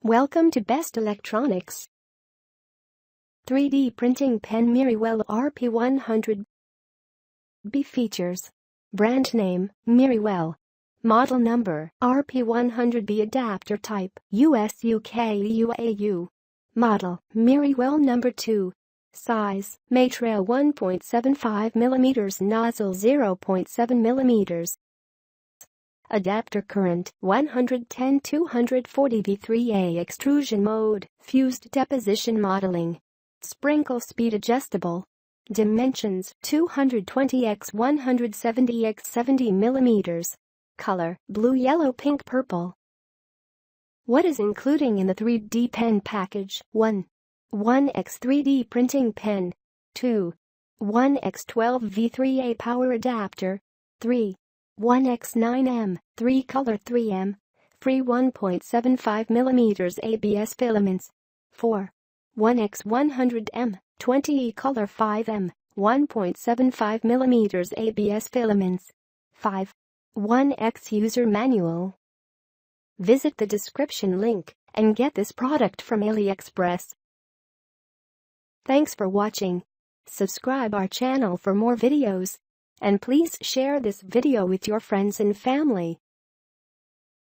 Welcome to Best Electronics. 3D printing pen MYRIWELL RP100B. Features. Brand name, MYRIWELL. Model number, RP100B. Adapter type, US UK UAU. Model, MYRIWELL number 2. Size, materail 1.75 mm, nozzle 0.7 mm. Adapter current 110-240 V3A. Extrusion mode, fused deposition modeling. Sprinkle speed adjustable. Dimensions 220 x 170 x 70 mm. Color, blue, yellow, pink, purple. What is including in the 3D pen package? 1. 1x 3D printing pen. 2. 1x12 V3A power adapter. 3. 1x9M, 3-color 3M, free 1.75 mm ABS filaments. 4. 1x100M, 20-color 5M, 1.75 mm ABS filaments. 5. 1x user manual. Visit the description link and get this product from AliExpress. Thanks for watching. Subscribe our channel for more videos. And please share this video with your friends and family.